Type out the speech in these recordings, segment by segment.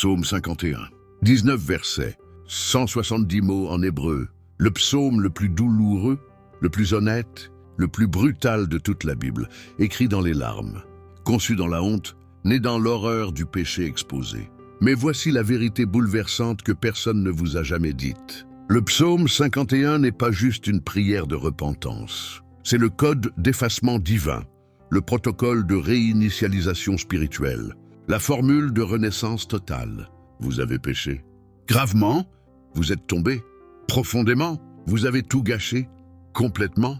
Psaume 51. 19 versets, 170 mots en hébreu. Le psaume le plus douloureux, le plus honnête, le plus brutal de toute la Bible, écrit dans les larmes, conçu dans la honte, né dans l'horreur du péché exposé. Mais voici la vérité bouleversante que personne ne vous a jamais dite. Le psaume 51 n'est pas juste une prière de repentance. C'est le code d'effacement divin, le protocole de réinitialisation spirituelle, la formule de renaissance totale. Vous avez péché. Gravement, vous êtes tombé. Profondément, vous avez tout gâché. Complètement.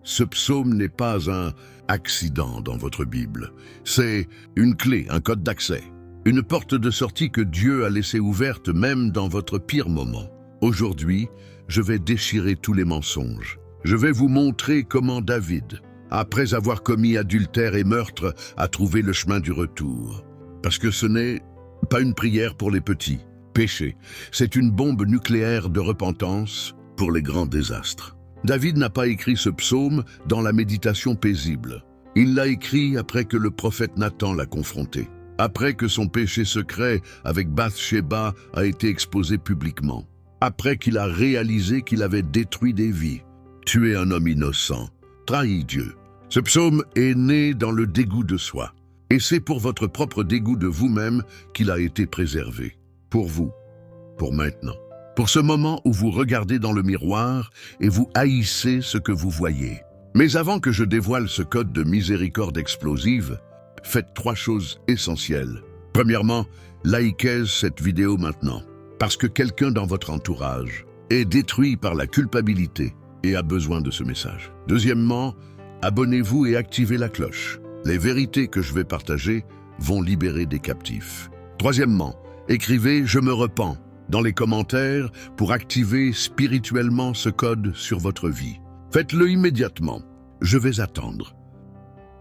Ce psaume n'est pas un accident dans votre Bible. C'est une clé, un code d'accès. Une porte de sortie que Dieu a laissée ouverte même dans votre pire moment. Aujourd'hui, je vais déchirer tous les mensonges. Je vais vous montrer comment David, après avoir commis adultère et meurtre, a trouvé le chemin du retour. Parce que ce n'est pas une prière pour les petits péchés, c'est une bombe nucléaire de repentance pour les grands désastres. David n'a pas écrit ce psaume dans la méditation paisible. Il l'a écrit après que le prophète Nathan l'a confronté, après que son péché secret avec Bathsheba a été exposé publiquement, après qu'il a réalisé qu'il avait détruit des vies, tué un homme innocent, trahi Dieu. Ce psaume est né dans le dégoût de soi. Et c'est pour votre propre dégoût de vous-même qu'il a été préservé. Pour vous, pour maintenant. Pour ce moment où vous regardez dans le miroir et vous haïssez ce que vous voyez. Mais avant que je dévoile ce code de miséricorde explosive, faites 3 choses essentielles. Premièrement, likez cette vidéo maintenant, parce que quelqu'un dans votre entourage est détruit par la culpabilité et a besoin de ce message. Deuxièmement, abonnez-vous et activez la cloche. Les vérités que je vais partager vont libérer des captifs. Troisièmement, écrivez « Je me repens » dans les commentaires pour activer spirituellement ce code sur votre vie. Faites-le immédiatement. Je vais attendre.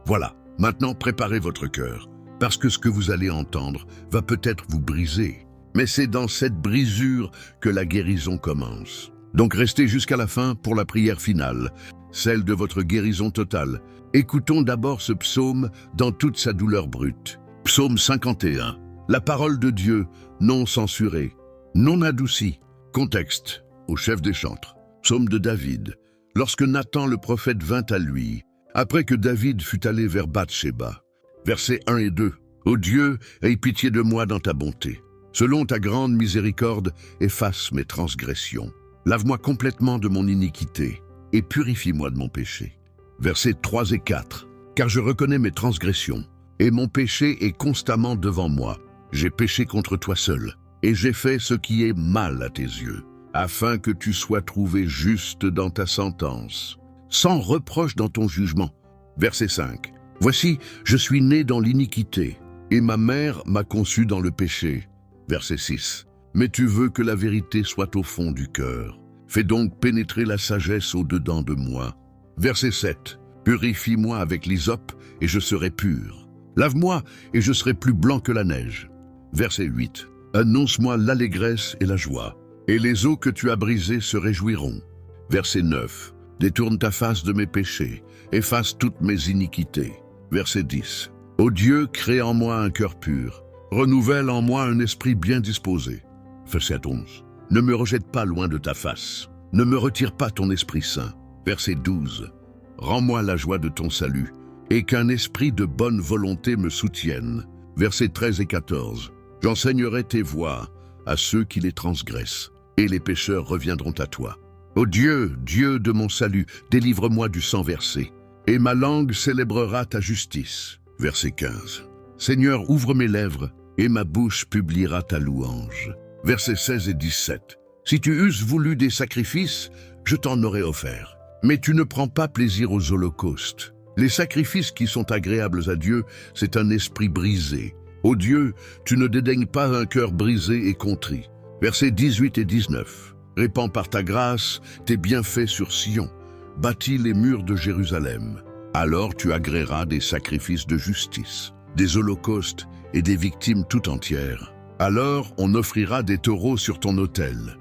Voilà, maintenant préparez votre cœur, parce que ce que vous allez entendre va peut-être vous briser. Mais c'est dans cette brisure que la guérison commence. Donc restez jusqu'à la fin pour la prière finale, celle de votre guérison totale. Écoutons d'abord ce psaume dans toute sa douleur brute. Psaume 51. La parole de Dieu, non censurée, non adoucie. Contexte, au chef des chantres. Psaume de David. Lorsque Nathan le prophète vint à lui, après que David fut allé vers Bathsheba. Versets 1 et 2. Ô Dieu, aie pitié de moi dans ta bonté. Selon ta grande miséricorde, efface mes transgressions. Lave-moi complètement de mon iniquité et purifie-moi de mon péché. Versets 3 et 4. Car je reconnais mes transgressions, et mon péché est constamment devant moi. J'ai péché contre toi seul, et j'ai fait ce qui est mal à tes yeux, afin que tu sois trouvé juste dans ta sentence, sans reproche dans ton jugement. Verset 5. Voici, je suis né dans l'iniquité, et ma mère m'a conçu dans le péché. Verset 6. Mais tu veux que la vérité soit au fond du cœur. Fais donc pénétrer la sagesse au-dedans de moi. Verset 7. Purifie-moi avec l'hysope, et je serai pur. Lave-moi, et je serai plus blanc que la neige. Verset 8. Annonce-moi l'allégresse et la joie, et les eaux que tu as brisées se réjouiront. Verset 9. Détourne ta face de mes péchés, efface toutes mes iniquités. Verset 10. Ô Dieu, crée en moi un cœur pur, renouvelle en moi un esprit bien disposé. Verset 11. Ne me rejette pas loin de ta face, ne me retire pas ton Esprit Saint. Verset 12. Rends-moi la joie de ton salut, et qu'un esprit de bonne volonté me soutienne. Versets 13 et 14. J'enseignerai tes voies à ceux qui les transgressent, et les pécheurs reviendront à toi. Ô Dieu, Dieu de mon salut, délivre-moi du sang versé, et ma langue célébrera ta justice. Verset 15. Seigneur, ouvre mes lèvres, et ma bouche publiera ta louange. Versets 16 et 17. Si tu eusses voulu des sacrifices, je t'en aurais offert. Mais tu ne prends pas plaisir aux holocaustes. Les sacrifices qui sont agréables à Dieu, c'est un esprit brisé. Ô Dieu, tu ne dédaignes pas un cœur brisé et contrit. Versets 18 et 19. Répands par ta grâce tes bienfaits sur Sion. Bâtis les murs de Jérusalem. Alors tu agréeras des sacrifices de justice, des holocaustes et des victimes tout entières. Alors on offrira des taureaux sur ton autel.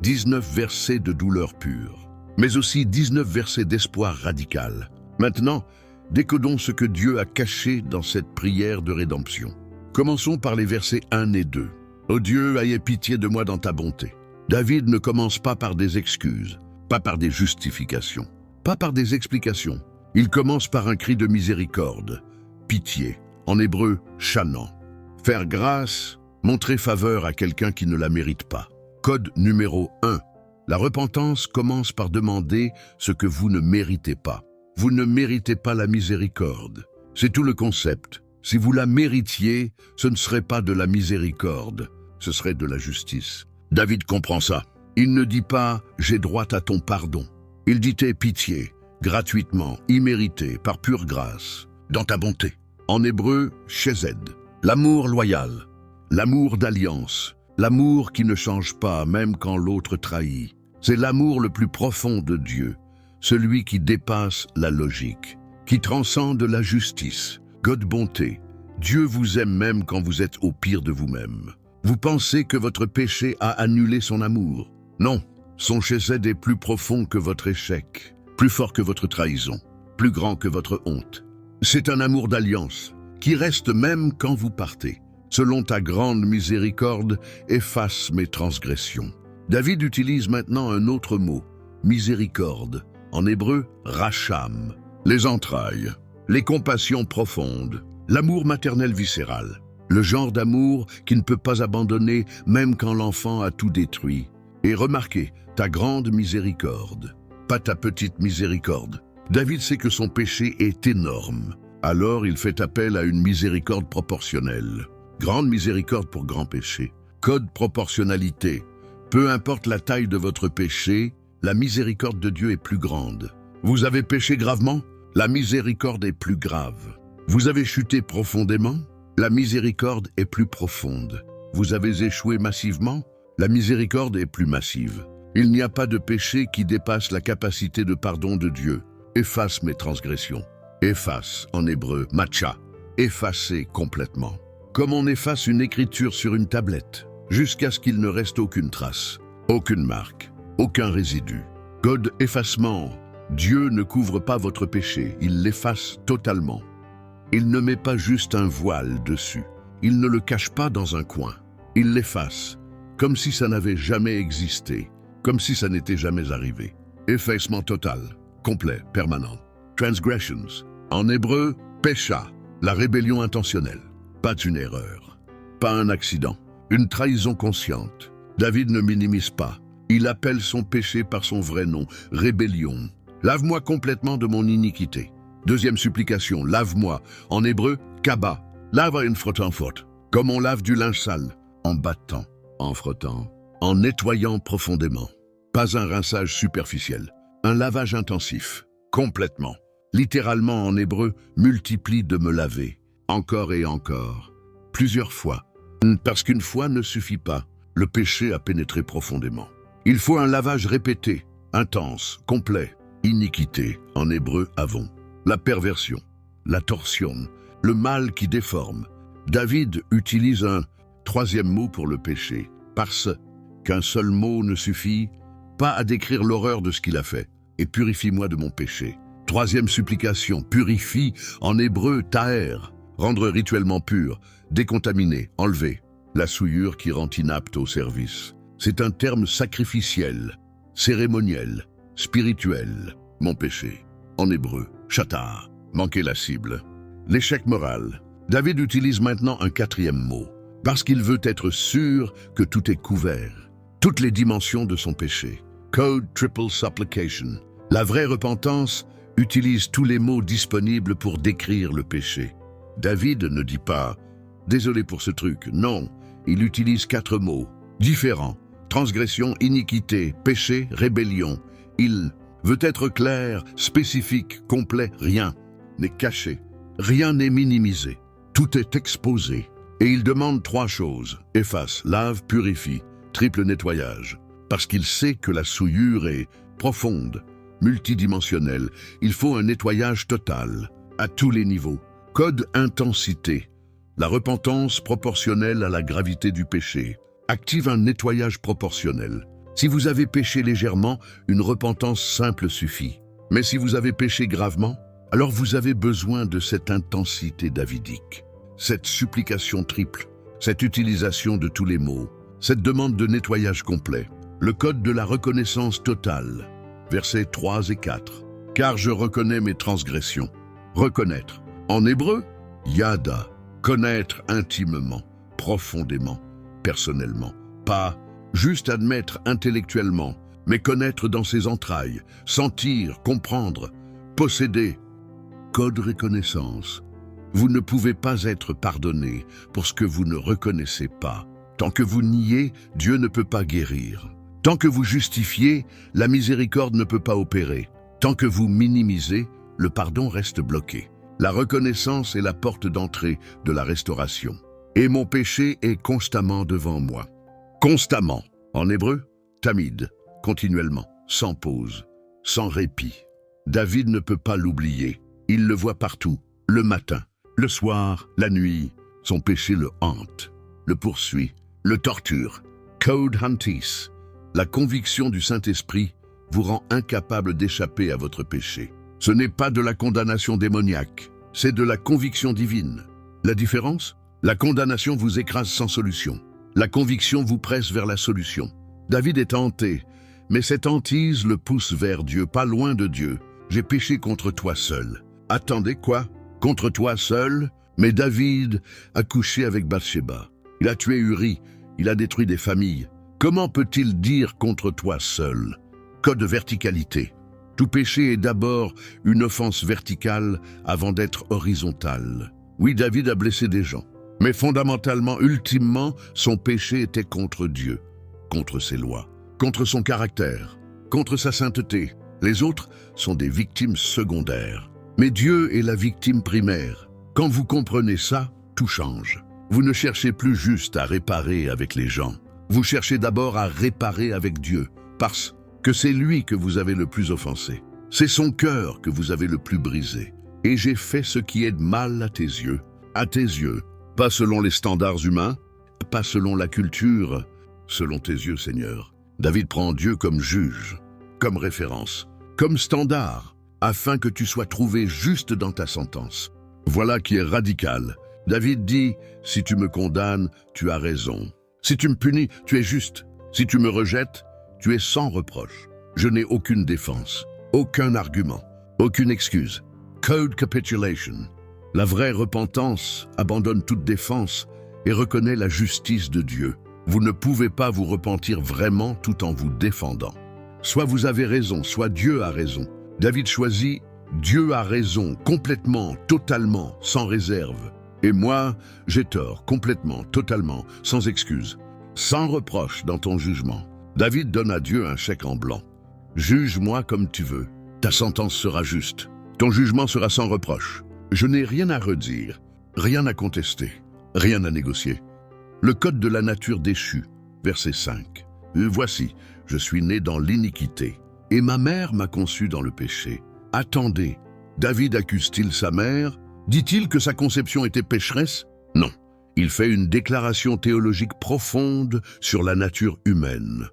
19 versets de douleur pure, mais aussi 19 versets d'espoir radical. Maintenant, décodons ce que Dieu a caché dans cette prière de rédemption. Commençons par les versets 1 et 2. Ô Dieu, ayez pitié de moi dans ta bonté. David ne commence pas par des excuses, pas par des justifications, pas par des explications. Il commence par un cri de miséricorde, pitié, en hébreu, chanant. Faire grâce, montrer faveur à quelqu'un qui ne la mérite pas. Code numéro 1. La repentance commence par demander ce que vous ne méritez pas. Vous ne méritez pas la miséricorde. C'est tout le concept. Si vous la méritiez, ce ne serait pas de la miséricorde, ce serait de la justice. David comprend ça. Il ne dit pas « j'ai droit à ton pardon ». Il dit « aie pitié ». Gratuitement, immérité, par pure grâce, dans ta bonté. En hébreu, chesed, l'amour loyal, l'amour d'alliance, l'amour qui ne change pas même quand l'autre trahit. C'est l'amour le plus profond de Dieu, celui qui dépasse la logique, qui transcende la justice. God bonté, Dieu vous aime même quand vous êtes au pire de vous-même. Vous pensez que votre péché a annulé son amour? Non, son chesed est plus profond que votre échec. Plus fort que votre trahison, plus grand que votre honte. C'est un amour d'alliance qui reste même quand vous partez. Selon ta grande miséricorde, efface mes transgressions. David utilise maintenant un autre mot, miséricorde. En hébreu, racham. Les entrailles, les compassions profondes, l'amour maternel viscéral. Le genre d'amour qui ne peut pas abandonner même quand l'enfant a tout détruit. Et remarquez, ta grande miséricorde. Pas ta petite miséricorde. David sait que son péché est énorme. Alors il fait appel à une miséricorde proportionnelle. Grande miséricorde pour grand péché. Code proportionnalité. Peu importe la taille de votre péché, la miséricorde de Dieu est plus grande. Vous avez péché gravement? La miséricorde est plus grave. Vous avez chuté profondément? La miséricorde est plus profonde. Vous avez échoué massivement? La miséricorde est plus massive. Il n'y a pas de péché qui dépasse la capacité de pardon de Dieu. Efface mes transgressions. Efface, en hébreu, matcha. Effacer complètement. Comme on efface une écriture sur une tablette, jusqu'à ce qu'il ne reste aucune trace, aucune marque, aucun résidu. Code effacement. Dieu ne couvre pas votre péché, il l'efface totalement. Il ne met pas juste un voile dessus. Il ne le cache pas dans un coin. Il l'efface, comme si ça n'avait jamais existé. Comme si ça n'était jamais arrivé. Effacement total, complet, permanent. Transgressions. En hébreu, pécha, la rébellion intentionnelle. Pas une erreur, pas un accident, une trahison consciente. David ne minimise pas. Il appelle son péché par son vrai nom, rébellion. Lave-moi complètement de mon iniquité. Deuxième supplication, lave-moi. En hébreu, kaba. Lave une frottant faute. Comme on lave du linge sale, en battant, en frottant, en nettoyant profondément. Pas un rinçage superficiel, un lavage intensif, complètement. Littéralement en hébreu, multiplie de me laver, encore et encore, plusieurs fois. Parce qu'une fois ne suffit pas, le péché a pénétré profondément. Il faut un lavage répété, intense, complet. Iniquité, en hébreu, avon. La perversion, la torsion, le mal qui déforme. David utilise un troisième mot pour le péché, parce qu'un seul mot ne suffit pas à décrire l'horreur de ce qu'il a fait, et purifie-moi de mon péché. Troisième supplication, purifie, en hébreu, taher, rendre rituellement pur, décontaminer, enlever, la souillure qui rend inapte au service. C'est un terme sacrificiel, cérémoniel, spirituel, mon péché. En hébreu, shatar, manquer la cible. L'échec moral. David utilise maintenant un quatrième mot, parce qu'il veut être sûr que tout est couvert, toutes les dimensions de son péché. Code triple supplication. La vraie repentance utilise tous les mots disponibles pour décrire le péché. David ne dit pas « désolé pour ce truc », non, il utilise 4 mots, différents, transgression, iniquité, péché, rébellion. Il veut être clair, spécifique, complet, rien n'est caché, rien n'est minimisé, tout est exposé. Et il demande 3 choses, efface, lave, purifie, triple nettoyage. Parce qu'il sait que la souillure est profonde, multidimensionnelle, il faut un nettoyage total, à tous les niveaux. Code intensité. La repentance proportionnelle à la gravité du péché active un nettoyage proportionnel. Si vous avez péché légèrement, une repentance simple suffit. Mais si vous avez péché gravement, alors vous avez besoin de cette intensité davidique, cette supplication triple, cette utilisation de tous les mots, cette demande de nettoyage complet, le code de la reconnaissance totale, versets 3 et 4. Car je reconnais mes transgressions. Reconnaître. En hébreu, yada, connaître intimement, profondément, personnellement. Pas juste admettre intellectuellement, mais connaître dans ses entrailles, sentir, comprendre, posséder. Code reconnaissance. Vous ne pouvez pas être pardonné pour ce que vous ne reconnaissez pas. Tant que vous niez, Dieu ne peut pas guérir. Tant que vous justifiez, la miséricorde ne peut pas opérer. Tant que vous minimisez, le pardon reste bloqué. La reconnaissance est la porte d'entrée de la restauration. Et mon péché est constamment devant moi. Constamment. En hébreu, tamid, continuellement, sans pause, sans répit. David ne peut pas l'oublier. Il le voit partout, le matin, le soir, la nuit. Son péché le hante, le poursuit, le torture. Code Huntis. La conviction du Saint-Esprit vous rend incapable d'échapper à votre péché. Ce n'est pas de la condamnation démoniaque, c'est de la conviction divine. La différence? La condamnation vous écrase sans solution. La conviction vous presse vers la solution. David est hanté, mais cette hantise le pousse vers Dieu, pas loin de Dieu. J'ai péché contre toi seul. Attendez, quoi? Contre toi seul? Mais David a couché avec Bathsheba. Il a tué Uri, il a détruit des familles. Comment peut-il dire contre toi seul? Code de verticalité. Tout péché est d'abord une offense verticale avant d'être horizontale. Oui, David a blessé des gens, mais fondamentalement, ultimement, son péché était contre Dieu, contre ses lois, contre son caractère, contre sa sainteté. Les autres sont des victimes secondaires. Mais Dieu est la victime primaire. Quand vous comprenez ça, tout change. Vous ne cherchez plus juste à réparer avec les gens. Vous cherchez d'abord à réparer avec Dieu, parce que c'est lui que vous avez le plus offensé. C'est son cœur que vous avez le plus brisé. Et j'ai fait ce qui est de mal à tes yeux, pas selon les standards humains, pas selon la culture, selon tes yeux, Seigneur. David prend Dieu comme juge, comme référence, comme standard, afin que tu sois trouvé juste dans ta sentence. Voilà qui est radical. David dit, si tu me condamnes, tu as raison. Si tu me punis, tu es juste. Si tu me rejettes, tu es sans reproche. Je n'ai aucune défense, aucun argument, aucune excuse. Code capitulation. La vraie repentance abandonne toute défense et reconnaît la justice de Dieu. Vous ne pouvez pas vous repentir vraiment tout en vous défendant. Soit vous avez raison, soit Dieu a raison. David choisit « Dieu a raison, complètement, totalement, sans réserve. Et moi, j'ai tort, complètement, totalement, sans excuse, sans reproche dans ton jugement. » David donne à Dieu un chèque en blanc. « Juge-moi comme tu veux. Ta sentence sera juste. Ton jugement sera sans reproche. Je n'ai rien à redire, rien à contester, rien à négocier. » Le code de la nature déchue, verset 5. « Voici, je suis né dans l'iniquité, et ma mère m'a conçu dans le péché. » Attendez, David accuse-t-il sa mère? Dit-il que sa conception était pécheresse? Non, il fait une déclaration théologique profonde sur la nature humaine.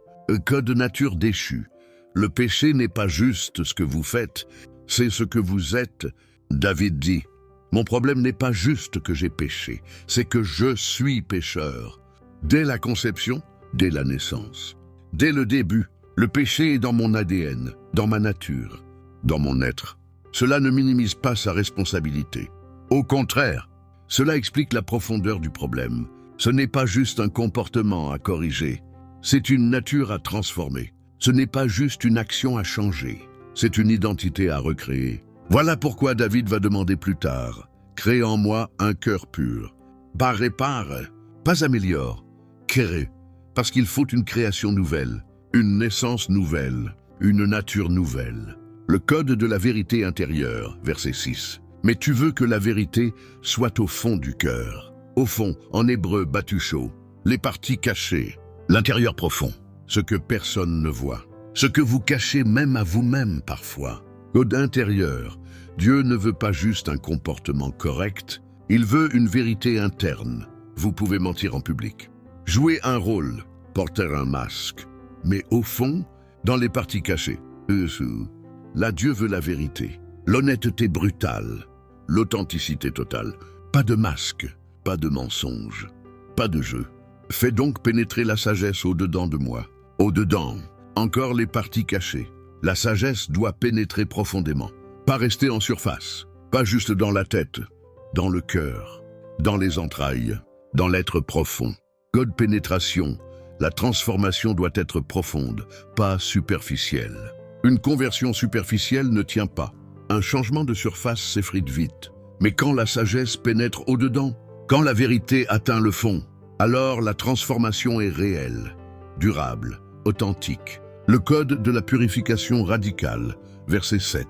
Code de nature déchue. Le péché n'est pas juste ce que vous faites, c'est ce que vous êtes. David dit, « Mon problème n'est pas juste que j'ai péché, c'est que je suis pécheur. » Dès la conception, dès la naissance, dès le début, le péché est dans mon ADN, dans ma nature, dans mon être. Cela ne minimise pas sa responsabilité. Au contraire, cela explique la profondeur du problème. Ce n'est pas juste un comportement à corriger, c'est une nature à transformer. Ce n'est pas juste une action à changer, c'est une identité à recréer. Voilà pourquoi David va demander plus tard, « Crée en moi un cœur pur. » Pas répare, pas améliore, crée, parce qu'il faut une création nouvelle, une naissance nouvelle, une nature nouvelle. Le code de la vérité intérieure, verset 6. Mais tu veux que la vérité soit au fond du cœur. Au fond, en hébreu, batucho, les parties cachées, l'intérieur profond, ce que personne ne voit, ce que vous cachez même à vous-même parfois. Code intérieur, Dieu ne veut pas juste un comportement correct, il veut une vérité interne. Vous pouvez mentir en public, jouer un rôle, porter un masque, mais au fond, dans les parties cachées, là Dieu veut la vérité, l'honnêteté brutale, l'authenticité totale, pas de masque, pas de mensonge. Pas de jeu. Fais donc pénétrer la sagesse au-dedans de moi. Au-dedans, encore les parties cachées. La sagesse doit pénétrer profondément. Pas rester en surface. Pas juste dans la tête. Dans le cœur. Dans les entrailles. Dans l'être profond. Code pénétration. La transformation doit être profonde, pas superficielle. Une conversion superficielle ne tient pas. Un changement de surface s'effrite vite. Mais quand la sagesse pénètre au-dedans, quand la vérité atteint le fond, alors la transformation est réelle, durable, authentique. Le code de la purification radicale, verset 7.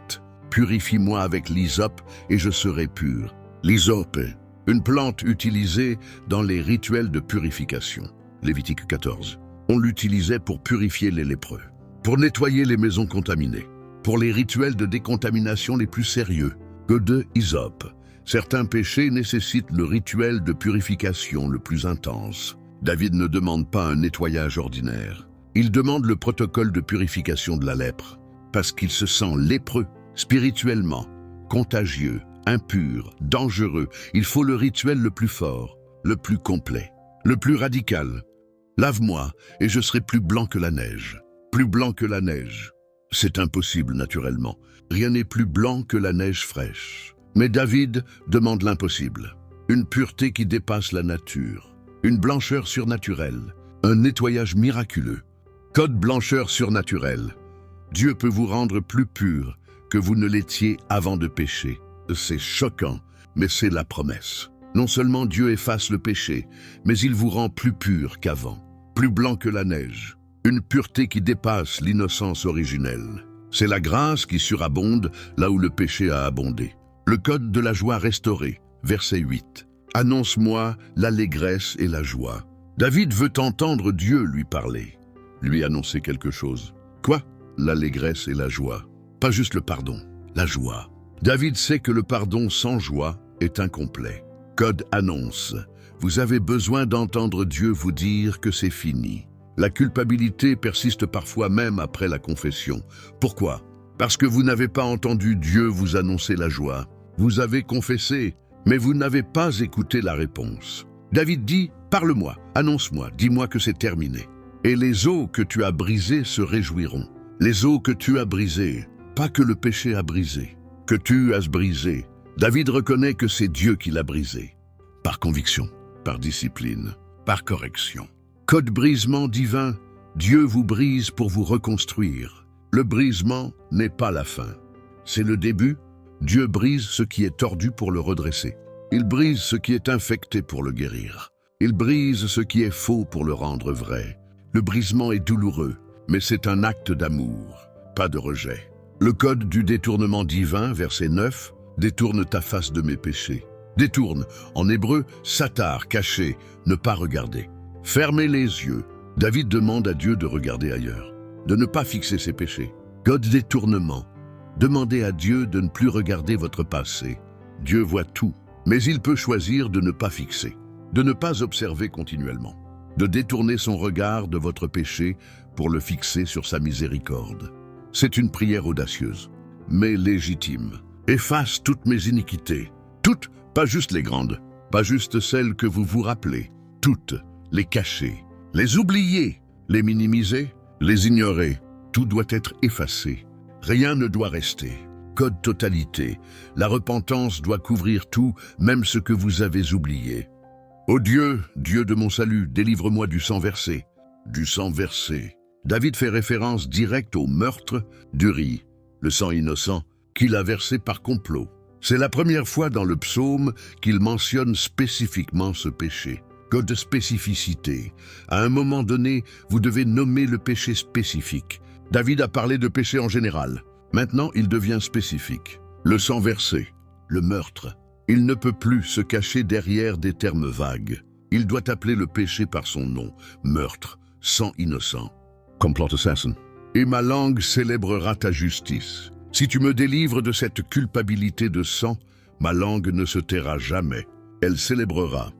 Purifie-moi avec l'hysope et je serai pur. L'hysope, une plante utilisée dans les rituels de purification. Lévitique 14. On l'utilisait pour purifier les lépreux, pour nettoyer les maisons contaminées, pour les rituels de décontamination les plus sérieux que de hysope. Certains péchés nécessitent le rituel de purification le plus intense. David ne demande pas un nettoyage ordinaire. Il demande le protocole de purification de la lèpre, parce qu'il se sent lépreux, spirituellement, contagieux, impur, dangereux. Il faut le rituel le plus fort, le plus complet, le plus radical. Lave-moi et je serai plus blanc que la neige. Plus blanc que la neige. C'est impossible, naturellement. Rien n'est plus blanc que la neige fraîche. Mais David demande l'impossible. Une pureté qui dépasse la nature. Une blancheur surnaturelle. Un nettoyage miraculeux. Code blancheur surnaturelle. Dieu peut vous rendre plus pur que vous ne l'étiez avant de pécher. C'est choquant, mais c'est la promesse. Non seulement Dieu efface le péché, mais il vous rend plus pur qu'avant. Plus blanc que la neige. Une pureté qui dépasse l'innocence originelle. C'est la grâce qui surabonde là où le péché a abondé. Le code de la joie restaurée, verset 8. Annonce-moi l'allégresse et la joie. David veut entendre Dieu lui parler, lui annoncer quelque chose. Quoi? L'allégresse et la joie. Pas juste le pardon, la joie. David sait que le pardon sans joie est incomplet. Code annonce. Vous avez besoin d'entendre Dieu vous dire que c'est fini. La culpabilité persiste parfois même après la confession. Pourquoi? Parce que vous n'avez pas entendu Dieu vous annoncer la joie. Vous avez confessé, mais vous n'avez pas écouté la réponse. David dit, parle-moi, annonce-moi, dis-moi que c'est terminé. Et les os que tu as brisés se réjouiront. Les os que tu as brisés, pas que le péché a brisé, que tu as brisé. David reconnaît que c'est Dieu qui l'a brisé. Par conviction, par discipline, par correction. Code brisement divin, Dieu vous brise pour vous reconstruire. Le brisement n'est pas la fin. C'est le début. Dieu brise ce qui est tordu pour le redresser. Il brise ce qui est infecté pour le guérir. Il brise ce qui est faux pour le rendre vrai. Le brisement est douloureux, mais c'est un acte d'amour, pas de rejet. Le code du détournement divin, verset 9, détourne ta face de mes péchés. Détourne, en hébreu, satar, caché, ne pas regarder. Fermez les yeux. David demande à Dieu de regarder ailleurs, de ne pas fixer ses péchés. Code détournement. Demandez à Dieu de ne plus regarder votre passé. Dieu voit tout, mais il peut choisir de ne pas fixer, de ne pas observer continuellement, de détourner son regard de votre péché pour le fixer sur sa miséricorde. C'est une prière audacieuse, mais légitime. Efface toutes mes iniquités, toutes, pas juste les grandes, pas juste celles que vous vous rappelez, toutes, les cacher, les oublier, les minimiser, les ignorer. Tout doit être effacé. Rien ne doit rester. Code totalité. La repentance doit couvrir tout, même ce que vous avez oublié. Ô Dieu, Dieu de mon salut, délivre-moi du sang versé. Du sang versé. David fait référence directe au meurtre d'Uri, le sang innocent, qu'il a versé par complot. C'est la première fois dans le psaume qu'il mentionne spécifiquement ce péché. Code de spécificité. À un moment donné, vous devez nommer le péché spécifique. David a parlé de péché en général. Maintenant, il devient spécifique. Le sang versé, le meurtre. Il ne peut plus se cacher derrière des termes vagues. Il doit appeler le péché par son nom. Meurtre, sang innocent. Complot assassin. Et ma langue célébrera ta justice. Si tu me délivres de cette culpabilité de sang, ma langue ne se taira jamais. Elle célébrera,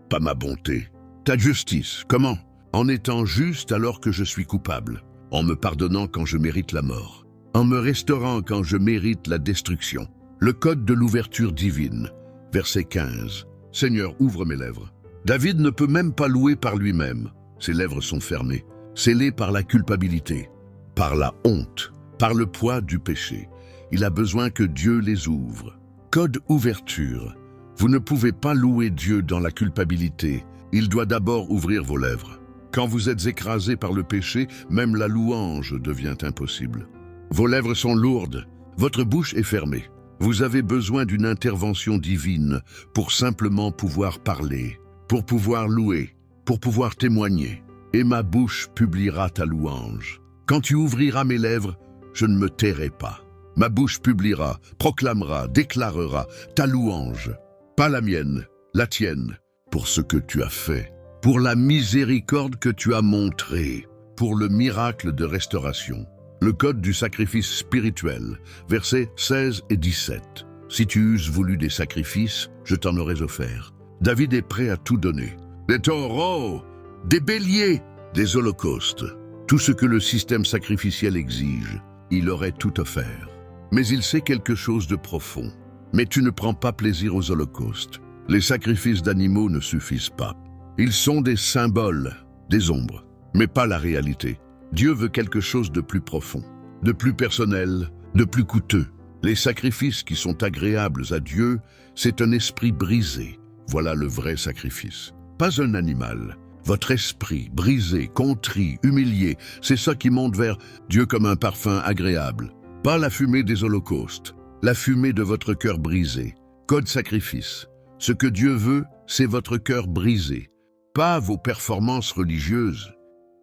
pas ma bonté. Ta justice, comment? En étant juste alors que je suis coupable. En me pardonnant quand je mérite la mort, en me restaurant quand je mérite la destruction. Le code de l'ouverture divine, verset 15. Seigneur, ouvre mes lèvres. David ne peut même pas louer par lui-même. Ses lèvres sont fermées, scellées par la culpabilité, par la honte, par le poids du péché. Il a besoin que Dieu les ouvre. Code ouverture. Vous ne pouvez pas louer Dieu dans la culpabilité. Il doit d'abord ouvrir vos lèvres. Quand vous êtes écrasé par le péché, même la louange devient impossible. Vos lèvres sont lourdes, votre bouche est fermée. Vous avez besoin d'une intervention divine pour simplement pouvoir parler, pour pouvoir louer, pour pouvoir témoigner. Et ma bouche publiera ta louange. Quand tu ouvriras mes lèvres, je ne me tairai pas. Ma bouche publiera, proclamera, déclarera ta louange. Pas la mienne, la tienne, pour ce que tu as fait, pour la miséricorde que tu as montrée, pour le miracle de restauration. Le code du sacrifice spirituel, versets 16 et 17. Si tu eusses voulu des sacrifices, je t'en aurais offert. David est prêt à tout donner. Des taureaux, des béliers, des holocaustes. Tout ce que le système sacrificiel exige, il aurait tout offert. Mais il sait quelque chose de profond. Mais tu ne prends pas plaisir aux holocaustes. Les sacrifices d'animaux ne suffisent pas. Ils sont des symboles, des ombres, mais pas la réalité. Dieu veut quelque chose de plus profond, de plus personnel, de plus coûteux. Les sacrifices qui sont agréables à Dieu, c'est un esprit brisé. Voilà le vrai sacrifice. Pas un animal. Votre esprit, brisé, contrit, humilié, c'est ça qui monte vers Dieu comme un parfum agréable. Pas la fumée des holocaustes, la fumée de votre cœur brisé. Code sacrifice. Ce que Dieu veut, c'est votre cœur brisé, pas vos performances religieuses.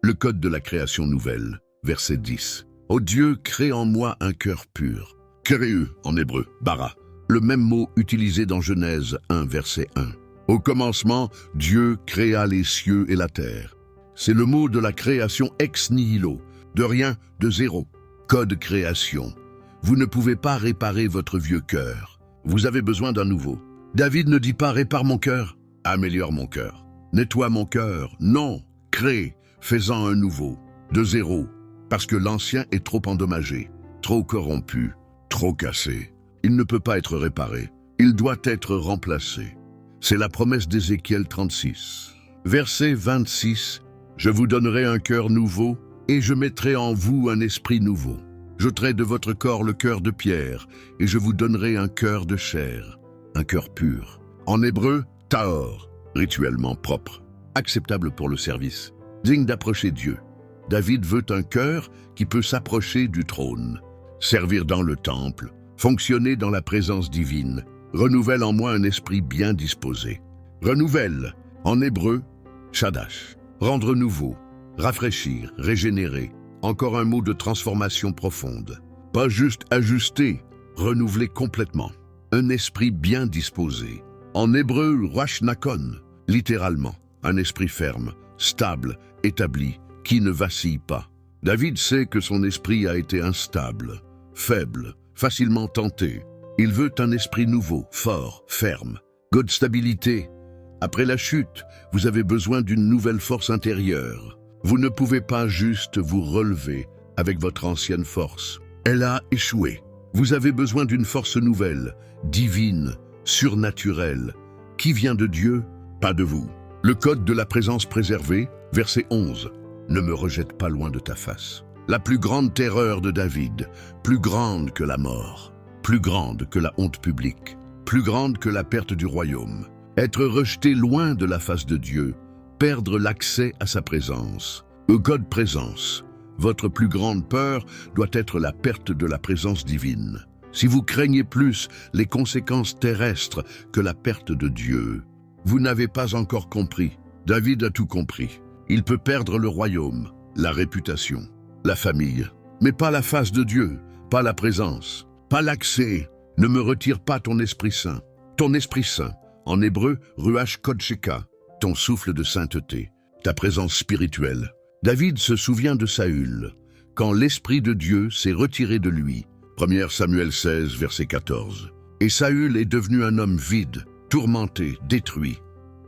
Le code de la création nouvelle, verset 10. Ô Dieu, crée en moi un cœur pur. Kéréu, en hébreu, bara. Le même mot utilisé dans Genèse 1, verset 1. Au commencement, Dieu créa les cieux et la terre. C'est le mot de la création ex nihilo, de rien, de zéro. Code création. Vous ne pouvez pas réparer votre vieux cœur. Vous avez besoin d'un nouveau. David ne dit pas « répare mon cœur »,« améliore mon cœur »,« nettoie mon cœur ». Non, crée, fais-en un nouveau, de zéro, parce que l'ancien est trop endommagé, trop corrompu, trop cassé. Il ne peut pas être réparé. Il doit être remplacé. C'est la promesse d'Ézéchiel 36. Verset 26. « Je vous donnerai un cœur nouveau, et je mettrai en vous un esprit nouveau. J'ôterai de votre corps le cœur de pierre, et je vous donnerai un cœur de chair, un cœur pur. » En hébreu, tahor, rituellement propre, acceptable pour le service, digne d'approcher Dieu. David veut un cœur qui peut s'approcher du trône, servir dans le temple, fonctionner dans la présence divine. Renouvelle en moi un esprit bien disposé. Renouvelle, en hébreu, shadash, rendre nouveau, rafraîchir, régénérer. Encore un mot de transformation profonde. Pas juste ajuster, renouveler complètement. Un esprit bien disposé. En hébreu, rosh nakon, littéralement, un esprit ferme, stable, établi, qui ne vacille pas. David sait que son esprit a été instable, faible, facilement tenté. Il veut un esprit nouveau, fort, ferme. God stabilité. Après la chute, vous avez besoin d'une nouvelle force intérieure. Vous ne pouvez pas juste vous relever avec votre ancienne force. Elle a échoué. Vous avez besoin d'une force nouvelle, divine, surnaturelle, qui vient de Dieu, pas de vous. Le code de la présence préservée, verset 11. Ne me rejette pas loin de ta face. La plus grande terreur de David, plus grande que la mort, plus grande que la honte publique, plus grande que la perte du royaume. Être rejeté loin de la face de Dieu, perdre l'accès à sa présence. Code présence. Votre plus grande peur doit être la perte de la présence divine. Si vous craignez plus les conséquences terrestres que la perte de Dieu, vous n'avez pas encore compris. David a tout compris. Il peut perdre le royaume, la réputation, la famille, mais pas la face de Dieu, pas la présence, pas l'accès. Ne me retire pas ton Esprit Saint. Ton Esprit Saint, en hébreu, ruach kodsheka, ton souffle de sainteté, ta présence spirituelle. David se souvient de Saül, quand l'Esprit de Dieu s'est retiré de lui. 1 Samuel 16, verset 14. Et Saül est devenu un homme vide, tourmenté, détruit.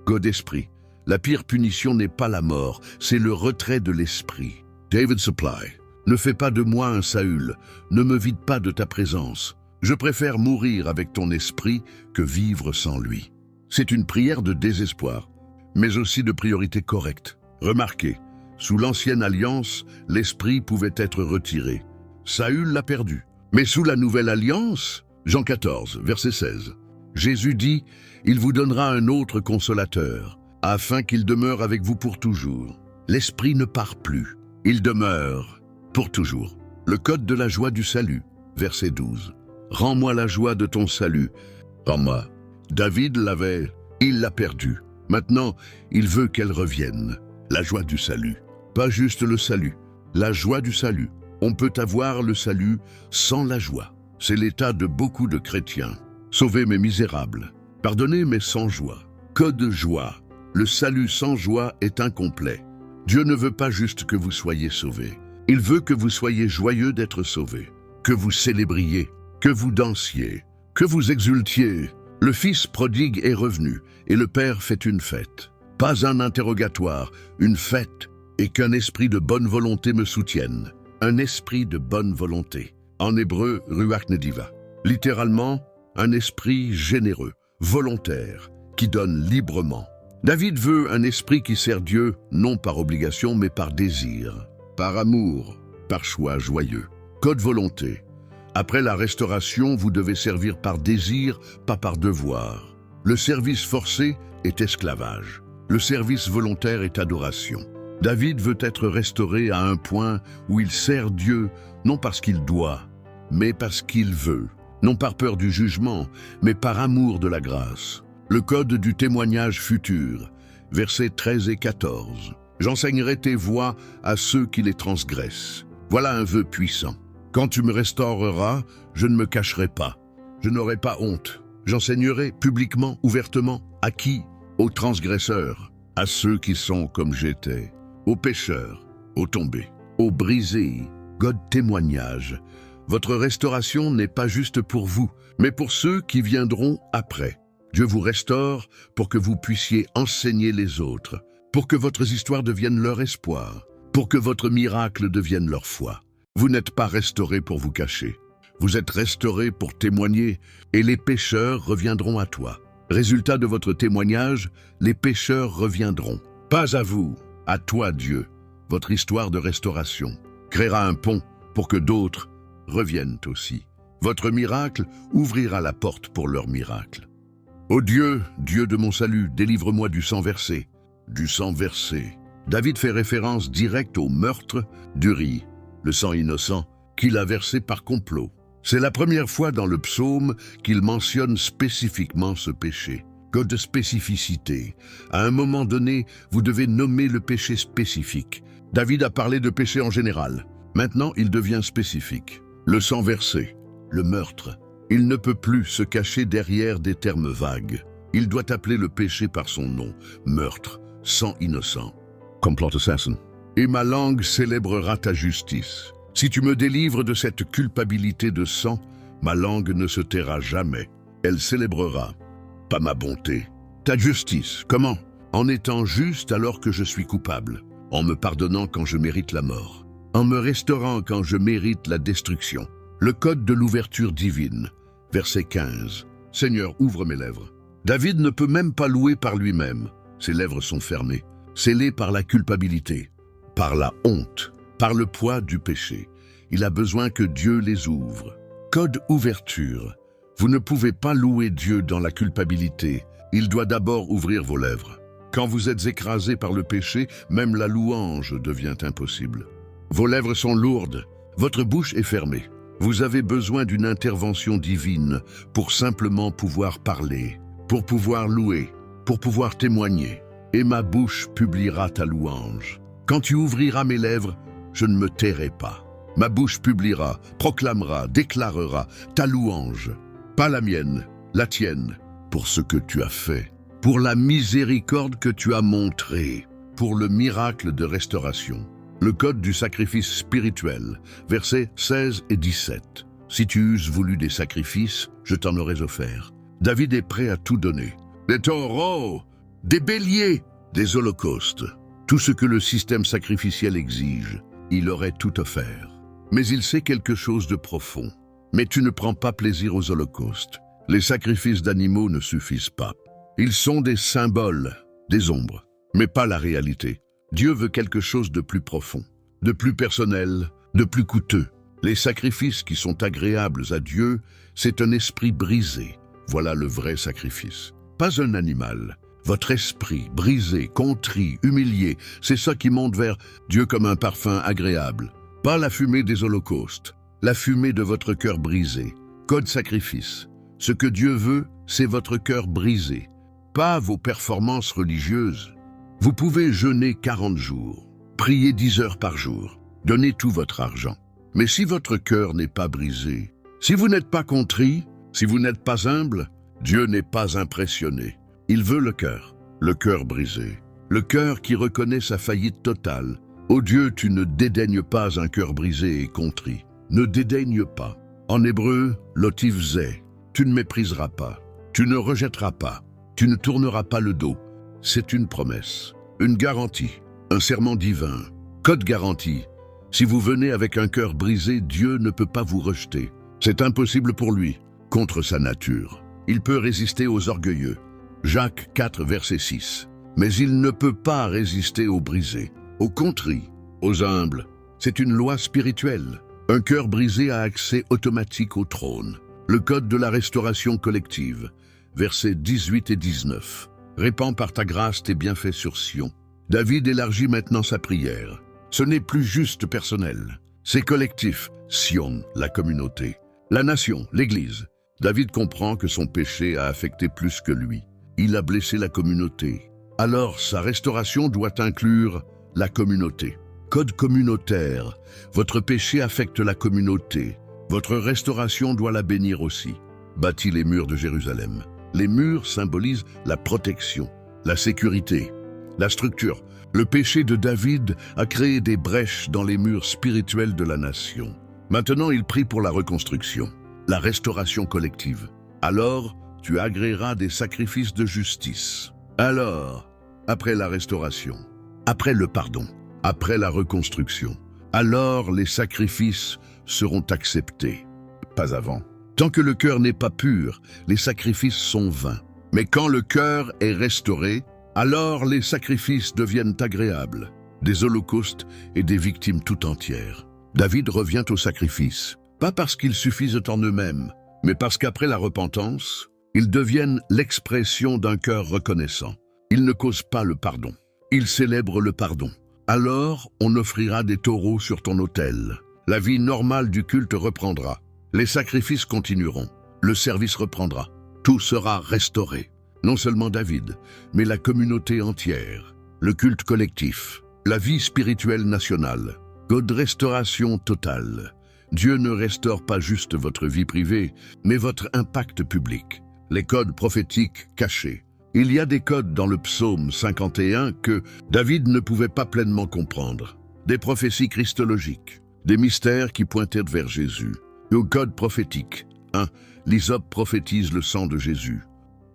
God esprit, la pire punition n'est pas la mort, c'est le retrait de l'esprit. David Supply, ne fais pas de moi un Saül, ne me vide pas de ta présence. Je préfère mourir avec ton esprit que vivre sans lui. C'est une prière de désespoir, mais aussi de priorités correctes. Remarquez, sous l'ancienne alliance, l'esprit pouvait être retiré. Saül l'a perdu. Mais sous la nouvelle alliance, Jean 14, verset 16, Jésus dit « Il vous donnera un autre consolateur, afin qu'il demeure avec vous pour toujours. » L'esprit ne part plus, il demeure pour toujours. Le code de la joie du salut, verset 12. « Rends-moi la joie de ton salut. Rends-moi. » David l'avait, il l'a perdue. Maintenant, il veut qu'elle revienne. La joie du salut. Pas juste le salut, la joie du salut. On peut avoir le salut sans la joie. C'est l'état de beaucoup de chrétiens. Sauvés mais misérables. Pardonnés mais sans joie. Que de joie. Le salut sans joie est incomplet. Dieu ne veut pas juste que vous soyez sauvés. Il veut que vous soyez joyeux d'être sauvés. Que vous célébriez, que vous dansiez, que vous exultiez. Le fils prodigue est revenu et le père fait une fête. Pas un interrogatoire, une fête, et qu'un esprit de bonne volonté me soutienne. Un esprit de bonne volonté. En hébreu, ruach nediva. Littéralement, un esprit généreux, volontaire, qui donne librement. David veut un esprit qui sert Dieu, non par obligation, mais par désir, par amour, par choix joyeux. Code volonté. Après la restauration, vous devez servir par désir, pas par devoir. Le service forcé est esclavage. Le service volontaire est adoration. David veut être restauré à un point où il sert Dieu, non parce qu'il doit, mais parce qu'il veut. Non par peur du jugement, mais par amour de la grâce. Le code du témoignage futur, versets 13 et 14. J'enseignerai tes voies à ceux qui les transgressent. Voilà un vœu puissant. Quand tu me restaureras, je ne me cacherai pas. Je n'aurai pas honte. J'enseignerai publiquement, ouvertement, à qui? Aux transgresseurs, à ceux qui sont comme j'étais, aux pécheurs, aux tombés, aux brisés. God témoignage. Votre restauration n'est pas juste pour vous, mais pour ceux qui viendront après. Dieu vous restaure pour que vous puissiez enseigner les autres, pour que votre histoire devienne leur espoir, pour que votre miracle devienne leur foi. Vous n'êtes pas restauré pour vous cacher. Vous êtes restauré pour témoigner et les pécheurs reviendront à toi. Résultat de votre témoignage, les pécheurs reviendront. Pas à vous, à toi Dieu. Votre histoire de restauration créera un pont pour que d'autres reviennent aussi. Votre miracle ouvrira la porte pour leur miracle. Ô Dieu, Dieu de mon salut, délivre-moi du sang versé. Du sang versé. David fait référence directe au meurtre d'Uri, le sang innocent qu'il a versé par complot. C'est la première fois dans le psaume qu'il mentionne spécifiquement ce péché. Code de spécificité. À un moment donné, vous devez nommer le péché spécifique. David a parlé de péché en général. Maintenant, il devient spécifique. Le sang versé, le meurtre. Il ne peut plus se cacher derrière des termes vagues. Il doit appeler le péché par son nom. Meurtre, sang innocent. Complot assassin. Et ma langue célébrera ta justice. Si tu me délivres de cette culpabilité de sang, ma langue ne se taira jamais. Elle célébrera, pas ma bonté. Ta justice, comment? En étant juste alors que je suis coupable, en me pardonnant quand je mérite la mort, en me restaurant quand je mérite la destruction. Le code de l'ouverture divine, verset 15. Seigneur, ouvre mes lèvres. David ne peut même pas louer par lui-même. Ses lèvres sont fermées, scellées par la culpabilité, par la honte, par le poids du péché. Il a besoin que Dieu les ouvre. Code ouverture. Vous ne pouvez pas louer Dieu dans la culpabilité. Il doit d'abord ouvrir vos lèvres. Quand vous êtes écrasé par le péché, même la louange devient impossible. Vos lèvres sont lourdes, votre bouche est fermée. Vous avez besoin d'une intervention divine pour simplement pouvoir parler, pour pouvoir louer, pour pouvoir témoigner. Et ma bouche publiera ta louange. Quand tu ouvriras mes lèvres, je ne me tairai pas. Ma bouche publiera, proclamera, déclarera ta louange. Pas la mienne, la tienne, pour ce que tu as fait, pour la miséricorde que tu as montrée, pour le miracle de restauration. Le code du sacrifice spirituel, versets 16 et 17. Si tu eusses voulu des sacrifices, je t'en aurais offert. David est prêt à tout donner. Des taureaux, des béliers, des holocaustes. Tout ce que le système sacrificiel exige, il aurait tout offert. Mais il sait quelque chose de profond. Mais tu ne prends pas plaisir aux holocaustes. Les sacrifices d'animaux ne suffisent pas. Ils sont des symboles, des ombres. mais pas la réalité. Dieu veut quelque chose de plus profond, de plus personnel, de plus coûteux. Les sacrifices qui sont agréables à Dieu, c'est un esprit brisé. Voilà le vrai sacrifice. Pas un animal. Votre esprit, brisé, contrit, humilié, c'est ça qui monte vers Dieu comme un parfum agréable. Pas la fumée des holocaustes, la fumée de votre cœur brisé. Code sacrifice. Ce que Dieu veut, c'est votre cœur brisé, pas vos performances religieuses. Vous pouvez jeûner 40 jours, prier 10 heures par jour, donner tout votre argent. Mais si votre cœur n'est pas brisé, si vous n'êtes pas contrit, si vous n'êtes pas humble, Dieu n'est pas impressionné. Il veut le cœur brisé, le cœur qui reconnaît sa faillite totale. Ô Dieu, tu ne dédaignes pas un cœur brisé et contrit. Ne dédaigne pas. En hébreu, lotiv zé, tu ne mépriseras pas, tu ne rejetteras pas, tu ne tourneras pas le dos. C'est une promesse, une garantie, un serment divin. Code garantie. Si vous venez avec un cœur brisé, Dieu ne peut pas vous rejeter. C'est impossible pour lui, contre sa nature. Il peut résister aux orgueilleux. Jacques 4, verset 6. Mais il ne peut pas résister aux brisés, aux contrits, aux humbles. C'est une loi spirituelle. Un cœur brisé a accès automatique au trône. Le code de la restauration collective, versets 18 et 19. Répands par ta grâce tes bienfaits sur Sion. David élargit maintenant sa prière. Ce n'est plus juste personnel, c'est collectif. Sion, la communauté. La nation, l'Église. David comprend que son péché a affecté plus que lui. Il a blessé la communauté. Alors sa restauration doit inclure la communauté. Code communautaire. Votre péché affecte la communauté. Votre restauration doit la bénir aussi. Bâtis les murs de Jérusalem. Les murs symbolisent la protection, la sécurité, la structure. Le péché de David a créé des brèches dans les murs spirituels de la nation. Maintenant, il prie pour la reconstruction, la restauration collective. Alors, tu agréeras des sacrifices de justice. Alors, après la restauration, après le pardon, après la reconstruction, alors les sacrifices seront acceptés. Pas avant. Tant que le cœur n'est pas pur, les sacrifices sont vains. Mais quand le cœur est restauré, alors les sacrifices deviennent agréables, des holocaustes et des victimes tout entières. David revient au sacrifice, pas parce qu'ils suffisent en eux-mêmes, mais parce qu'après la repentance, ils deviennent l'expression d'un cœur reconnaissant. Ils ne causent pas le pardon, ils célèbrent le pardon. Alors, on offrira des taureaux sur ton autel. La vie normale du culte reprendra. Les sacrifices continueront. Le service reprendra. Tout sera restauré. Non seulement David, mais la communauté entière. Le culte collectif. La vie spirituelle nationale. Code restauration totale. Dieu ne restaure pas juste votre vie privée, mais votre impact public. Les codes prophétiques cachés. Il y a des codes dans le psaume 51 que David ne pouvait pas pleinement comprendre. Des prophéties christologiques, des mystères qui pointaient vers Jésus. Au code prophétique. 1. L'hysope prophétise le sang de Jésus.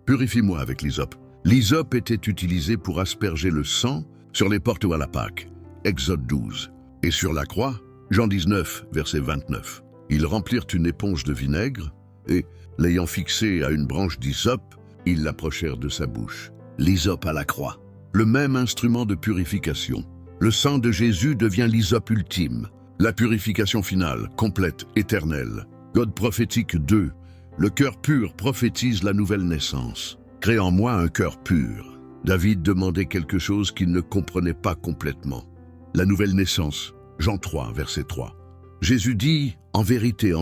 Purifie-moi avec l'hysope. L'hysope était utilisé pour asperger le sang sur les portes à la Pâque. Exode 12. Et sur la croix, Jean 19, verset 29. Ils remplirent une éponge de vinaigre et, l'ayant fixée à une branche d'hysope, ils l'approchèrent de sa bouche. L'hysope à la croix. Le même instrument de purification. Le sang de Jésus devient l'hysope ultime. La purification finale, complète, éternelle. Code prophétique 2. Le cœur pur prophétise la nouvelle naissance. Crée en moi un cœur pur. David demandait quelque chose qu'il ne comprenait pas complètement. La nouvelle naissance. Jean 3, verset 3. Jésus dit, en vérité,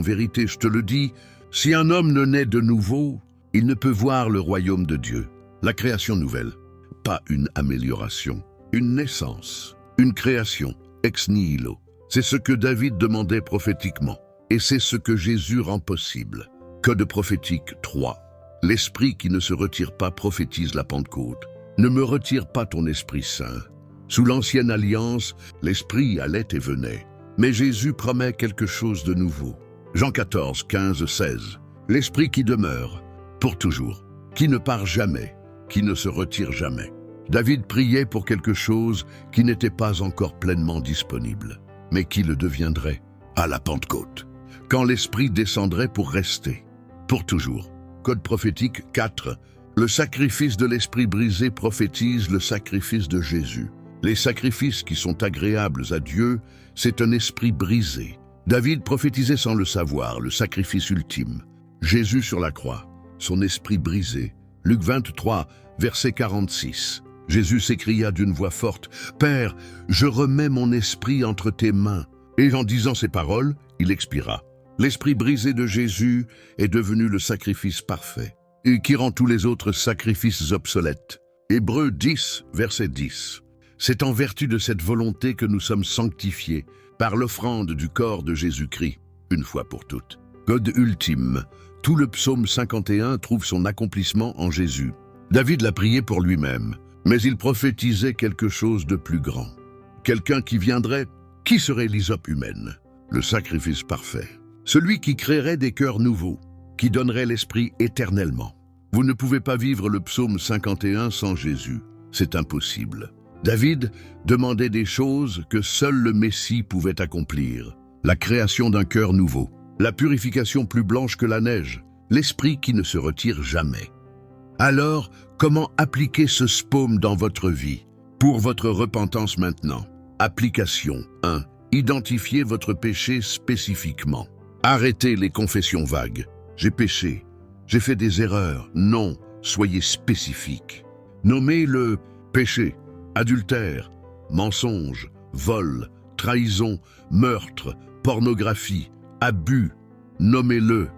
je te le dis, si un homme ne naît de nouveau, il ne peut voir le royaume de Dieu. La création nouvelle. Pas une amélioration. Une naissance. Une création. Ex nihilo. C'est ce que David demandait prophétiquement. Et c'est ce que Jésus rend possible. Code prophétique 3. L'esprit qui ne se retire pas prophétise la Pentecôte. Ne me retire pas ton Esprit Saint. Sous l'ancienne alliance, l'Esprit allait et venait. Mais Jésus promet quelque chose de nouveau. Jean 14, 15, 16. L'Esprit qui demeure, pour toujours, qui ne part jamais, qui ne se retire jamais. David priait pour quelque chose qui n'était pas encore pleinement disponible, mais qui le deviendrait à la Pentecôte, quand l'Esprit descendrait pour rester, pour toujours. Code prophétique 4. Le sacrifice de l'esprit brisé prophétise le sacrifice de Jésus. Les sacrifices qui sont agréables à Dieu, c'est un esprit brisé. David prophétisait sans le savoir, le sacrifice ultime. Jésus sur la croix, son esprit brisé. Luc 23, verset 46. Jésus s'écria d'une voix forte, « Père, je remets mon esprit entre tes mains. » Et en disant ces paroles, il expira. L'esprit brisé de Jésus est devenu le sacrifice parfait, et qui rend tous les autres sacrifices obsolètes. Hébreux 10, verset 10. C'est en vertu de cette volonté que nous sommes sanctifiés par l'offrande du corps de Jésus-Christ, une fois pour toutes. Code ultime. Tout le psaume 51 trouve son accomplissement en Jésus. David l'a prié pour lui-même, mais il prophétisait quelque chose de plus grand. Quelqu'un qui viendrait, qui serait l'hysope humaine? Le sacrifice parfait. Celui qui créerait des cœurs nouveaux, qui donnerait l'esprit éternellement. Vous ne pouvez pas vivre le psaume 51 sans Jésus. C'est impossible. David demandait des choses que seul le Messie pouvait accomplir. La création d'un cœur nouveau, la purification plus blanche que la neige, l'esprit qui ne se retire jamais. Alors, comment appliquer ce psaume dans votre vie? Pour votre repentance maintenant. Application 1. Identifiez votre péché spécifiquement. Arrêtez les confessions vagues. J'ai péché. J'ai fait des erreurs. Non, soyez spécifique. Nommez le péché. Adultère, mensonge, vol, trahison, meurtre, pornographie, abus, nommez-le.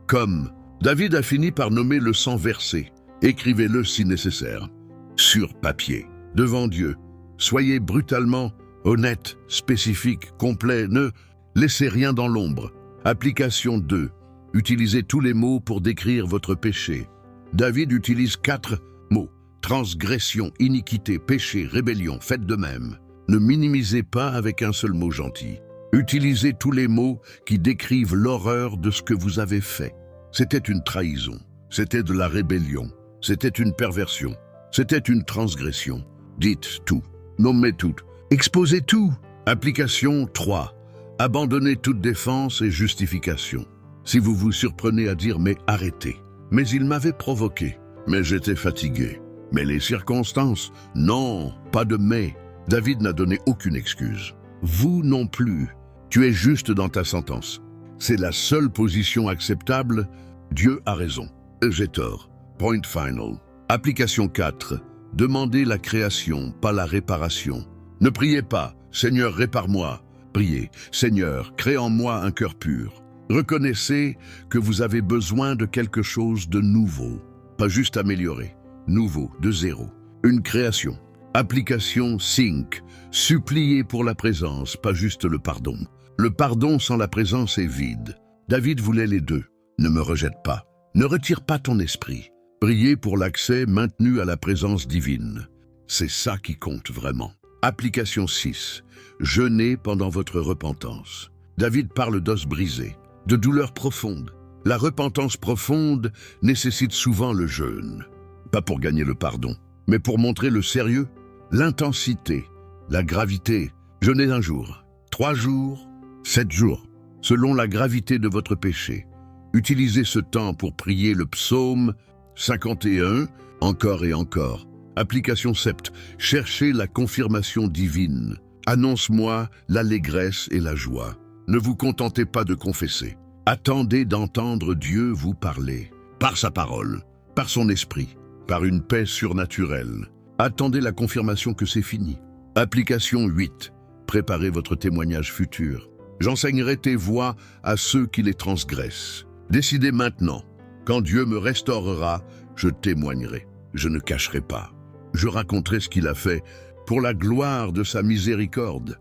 Comme David a fini par nommer le sang versé, écrivez-le si nécessaire. Sur papier, devant Dieu, soyez brutalement honnête, spécifique, complet, ne laissez rien dans l'ombre. Application 2. Utilisez tous les mots pour décrire votre péché. David utilise 4 mots. Transgression, iniquité, péché, rébellion, faites de même. Ne minimisez pas avec un seul mot gentil. Utilisez tous les mots qui décrivent l'horreur de ce que vous avez fait. C'était une trahison, c'était de la rébellion, c'était une perversion, c'était une transgression. Dites tout, nommez tout, exposez tout. Application 3. Abandonnez toute défense et justification. Si vous vous surprenez à dire « mais arrêtez »,« mais il m'avait provoqué »,« mais j'étais fatigué », mais les circonstances, non, pas de mais. David n'a donné aucune excuse. Vous non plus. Tu es juste dans ta sentence. C'est la seule position acceptable. Dieu a raison. J'ai tort. Point final. Application 4. Demandez la création, pas la réparation. Ne priez pas, Seigneur, répare-moi. Priez, Seigneur, crée en moi un cœur pur. Reconnaissez que vous avez besoin de quelque chose de nouveau, pas juste amélioré. Nouveau, de zéro. Une création. Application 5. Supplier pour la présence, pas juste le pardon. Le pardon sans la présence est vide. David voulait les deux. Ne me rejette pas. Ne retire pas ton esprit. Prier pour l'accès maintenu à la présence divine. C'est ça qui compte vraiment. Application 6. Jeûnez pendant votre repentance. David parle d'os brisés, de douleurs profondes. La repentance profonde nécessite souvent le jeûne. Pas pour gagner le pardon, mais pour montrer le sérieux, l'intensité, la gravité. Jeûnez 1 jour, 3 jours, 7 jours, selon la gravité de votre péché. Utilisez ce temps pour prier le psaume 51, encore et encore. Application 7. Cherchez la confirmation divine. Annonce-moi l'allégresse et la joie. Ne vous contentez pas de confesser. Attendez d'entendre Dieu vous parler, par sa parole, par son esprit, par une paix surnaturelle. Attendez la confirmation que c'est fini. Application 8. Préparez votre témoignage futur. J'enseignerai tes voies à ceux qui les transgressent. Décidez maintenant. Quand Dieu me restaurera, je témoignerai. Je ne cacherai pas. Je raconterai ce qu'il a fait pour la gloire de sa miséricorde.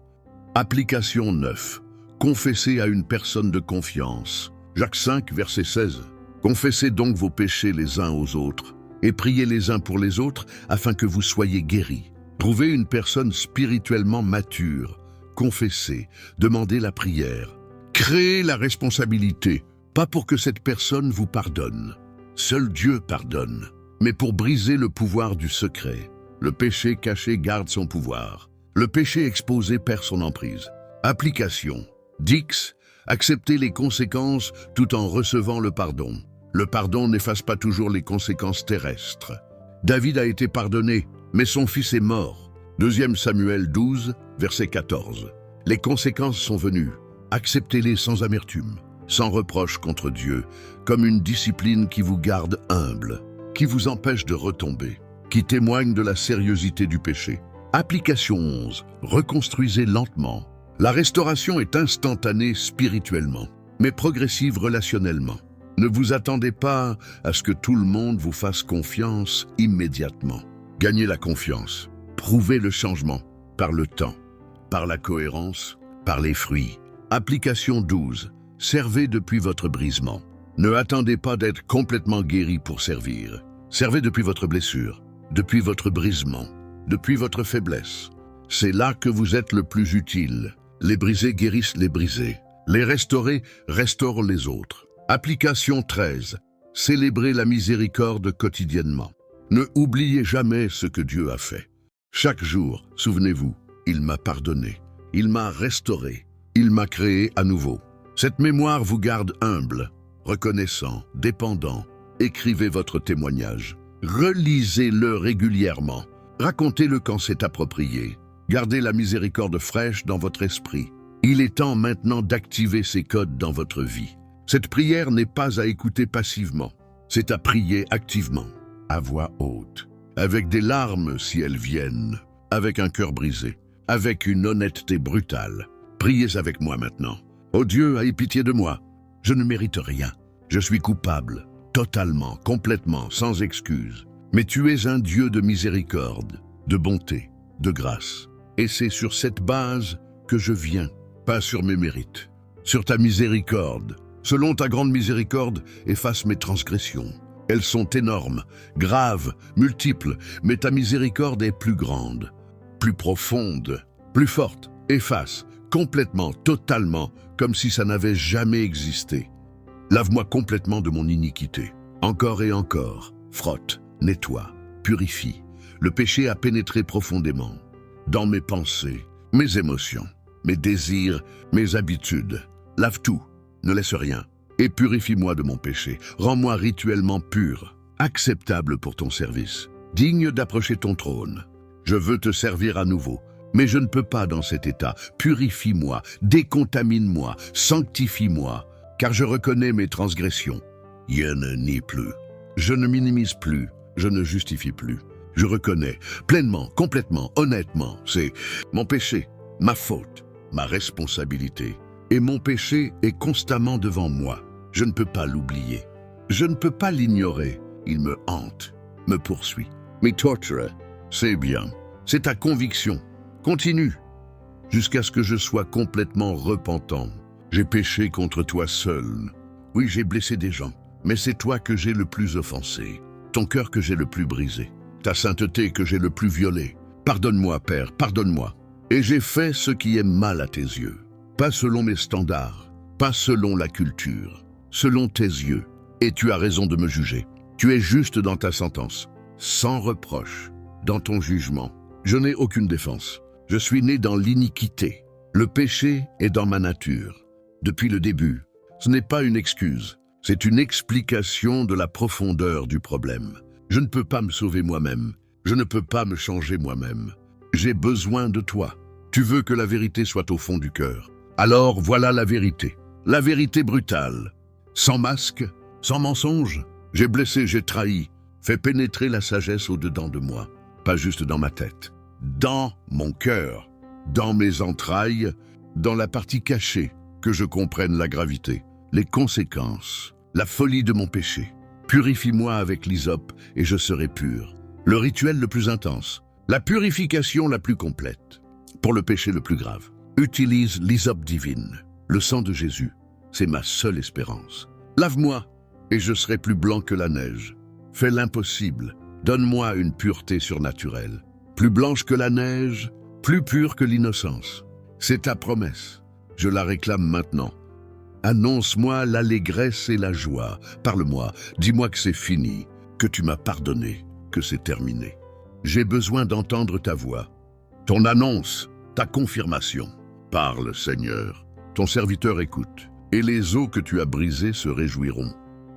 Application 9. Confessez à une personne de confiance. Jacques 5, verset 16. Confessez donc vos péchés les uns aux autres et priez les uns pour les autres afin que vous soyez guéris. Trouvez une personne spirituellement mature. Confessez, demandez la prière. Créez la responsabilité, pas pour que cette personne vous pardonne. Seul Dieu pardonne, mais pour briser le pouvoir du secret. Le péché caché garde son pouvoir. Le péché exposé perd son emprise. Application. Dix. Accepter les conséquences tout en recevant le pardon. Le pardon n'efface pas toujours les conséquences terrestres. David a été pardonné, mais son fils est mort. 2 Samuel 12, verset 14. Les conséquences sont venues. Acceptez-les sans amertume, sans reproche contre Dieu, comme une discipline qui vous garde humble, qui vous empêche de retomber, qui témoigne de la sérieuxité du péché. Application 11. Reconstruisez lentement. La restauration est instantanée spirituellement, mais progressive relationnellement. Ne vous attendez pas à ce que tout le monde vous fasse confiance immédiatement. Gagnez la confiance. Prouvez le changement par le temps, par la cohérence, par les fruits. Application 12. Servez depuis votre brisement. Ne attendez pas d'être complètement guéri pour servir. Servez depuis votre blessure, depuis votre brisement, depuis votre faiblesse. C'est là que vous êtes le plus utile. Les brisés guérissent les brisés. Les restaurés restaurent les autres. Application 13. Célébrez la miséricorde quotidiennement. Ne oubliez jamais ce que Dieu a fait. Chaque jour, souvenez-vous, il m'a pardonné, il m'a restauré, il m'a créé à nouveau. Cette mémoire vous garde humble, reconnaissant, dépendant. Écrivez votre témoignage. Relisez-le régulièrement. Racontez-le quand c'est approprié. Gardez la miséricorde fraîche dans votre esprit. Il est temps maintenant d'activer ces codes dans votre vie. Cette prière n'est pas à écouter passivement. C'est à prier activement, à voix haute, avec des larmes si elles viennent, avec un cœur brisé, avec une honnêteté brutale. Priez avec moi maintenant. Ô Dieu, aie pitié de moi. Je ne mérite rien. Je suis coupable, totalement, complètement, sans excuse. Mais tu es un Dieu de miséricorde, de bonté, de grâce. Et c'est sur cette base que je viens, pas sur mes mérites, sur ta miséricorde. Selon ta grande miséricorde, efface mes transgressions. Elles sont énormes, graves, multiples, mais ta miséricorde est plus grande, plus profonde, plus forte. Efface, complètement, totalement, comme si ça n'avait jamais existé. Lave-moi complètement de mon iniquité. Encore et encore, frotte, nettoie, purifie. Le péché a pénétré profondément, dans mes pensées, mes émotions, mes désirs, mes habitudes. Lave tout, ne laisse rien, et purifie-moi de mon péché. Rends-moi rituellement pur, acceptable pour ton service, digne d'approcher ton trône. Je veux te servir à nouveau, mais je ne peux pas dans cet état. Purifie-moi, décontamine-moi, sanctifie-moi, car je reconnais mes transgressions. Je ne nie plus, je ne minimise plus, je ne justifie plus. Je reconnais pleinement, complètement, honnêtement, c'est mon péché, ma faute, ma responsabilité. Et mon péché est constamment devant moi. Je ne peux pas l'oublier. Je ne peux pas l'ignorer. Il me hante, me poursuit, me torture. C'est bien, c'est ta conviction. Continue, jusqu'à ce que je sois complètement repentant. J'ai péché contre toi seul. Oui, j'ai blessé des gens, mais c'est toi que j'ai le plus offensé, ton cœur que j'ai le plus brisé, ta sainteté que j'ai le plus violée. Pardonne-moi, Père, pardonne-moi. Et j'ai fait ce qui est mal à tes yeux. Pas selon mes standards, pas selon la culture, selon tes yeux. Et tu as raison de me juger. Tu es juste dans ta sentence, sans reproche, dans ton jugement. Je n'ai aucune défense. Je suis né dans l'iniquité. Le péché est dans ma nature. Depuis le début, ce n'est pas une excuse, c'est une explication de la profondeur du problème. Je ne peux pas me sauver moi-même. Je ne peux pas me changer moi-même. J'ai besoin de toi. Tu veux que la vérité soit au fond du cœur. Alors voilà la vérité brutale. Sans masque, sans mensonge, j'ai blessé, j'ai trahi, fait pénétrer la sagesse au-dedans de moi. Pas juste dans ma tête, dans mon cœur, dans mes entrailles, dans la partie cachée, que je comprenne la gravité, les conséquences, la folie de mon péché. Purifie-moi avec l'hysope et je serai pur. Le rituel le plus intense, la purification la plus complète. Pour le péché le plus grave, utilise l'hysope divine. Le sang de Jésus, c'est ma seule espérance. Lave-moi et je serai plus blanc que la neige. Fais l'impossible. Donne-moi une pureté surnaturelle. Plus blanche que la neige, plus pure que l'innocence. C'est ta promesse. Je la réclame maintenant. Annonce-moi l'allégresse et la joie. Parle-moi, dis-moi que c'est fini, que tu m'as pardonné, que c'est terminé. J'ai besoin d'entendre ta voix, ton annonce, ta confirmation. Parle, Seigneur. Ton serviteur écoute, et les os que tu as brisés se réjouiront.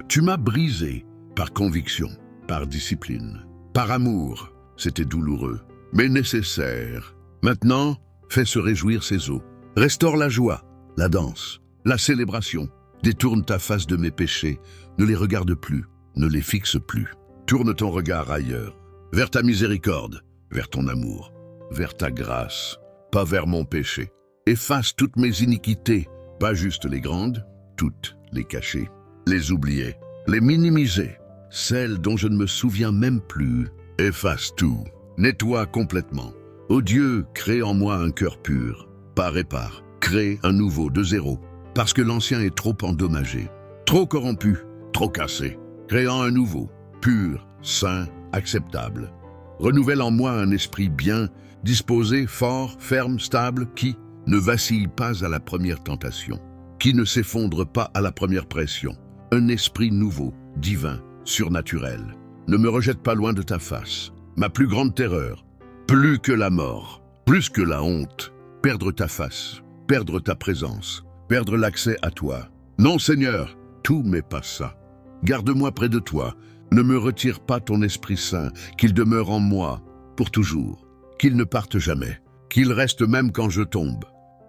Tu m'as brisé par conviction, par discipline, par amour. C'était douloureux, mais nécessaire. Maintenant, fais se réjouir ses eaux. Restaure la joie, la danse, la célébration. Détourne ta face de mes péchés. Ne les regarde plus, ne les fixe plus. Tourne ton regard ailleurs, vers ta miséricorde, vers ton amour, vers ta grâce, pas vers mon péché. Efface toutes mes iniquités, pas juste les grandes, toutes les cacher, les oublier, les minimiser, celles dont je ne me souviens même plus. Efface tout, nettoie complètement. Ô Dieu, crée en moi un cœur pur, pas répare, crée un nouveau de zéro, parce que l'ancien est trop endommagé, trop corrompu, trop cassé, créant un nouveau, pur, saint, acceptable. Renouvelle en moi un esprit bien, disposé, fort, ferme, stable, qui ne vacille pas à la première tentation, qui ne s'effondre pas à la première pression. Un esprit nouveau, divin, surnaturel. Ne me rejette pas loin de ta face. Ma plus grande terreur, plus que la mort, plus que la honte, perdre ta face, perdre ta présence, perdre l'accès à toi. Non, Seigneur, tout m'est pas ça. Garde-moi près de toi. Ne me retire pas ton Esprit Saint, qu'il demeure en moi pour toujours, qu'il ne parte jamais, qu'il reste même quand je tombe,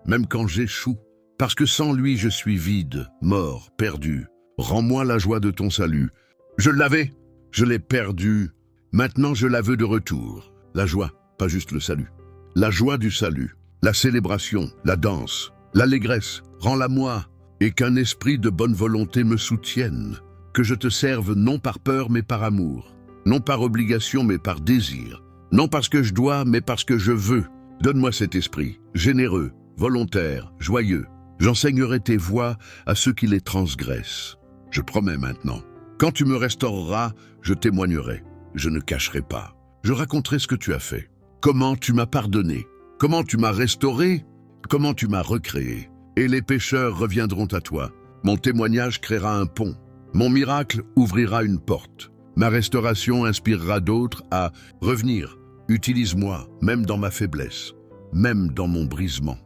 même quand j'échoue, parce que sans lui je suis vide, mort, perdu. Rends-moi la joie de ton salut. Je l'avais, je l'ai perdu, maintenant je la veux de retour. La joie, pas juste le salut. La joie du salut, la célébration, la danse, l'allégresse, rends-la moi, et qu'un esprit de bonne volonté me soutienne. Que je te serve non par peur mais par amour, non par obligation mais par désir, non parce que je dois mais parce que je veux. Donne-moi cet esprit, généreux, volontaire, joyeux. J'enseignerai tes voies à ceux qui les transgressent. Je promets maintenant, quand tu me restaureras, je témoignerai, je ne cacherai pas. Je raconterai ce que tu as fait, comment tu m'as pardonné, comment tu m'as restauré, comment tu m'as recréé. Et les pécheurs reviendront à toi. Mon témoignage créera un pont. Mon miracle ouvrira une porte. Ma restauration inspirera d'autres à revenir. Utilise-moi, même dans ma faiblesse, même dans mon brisement.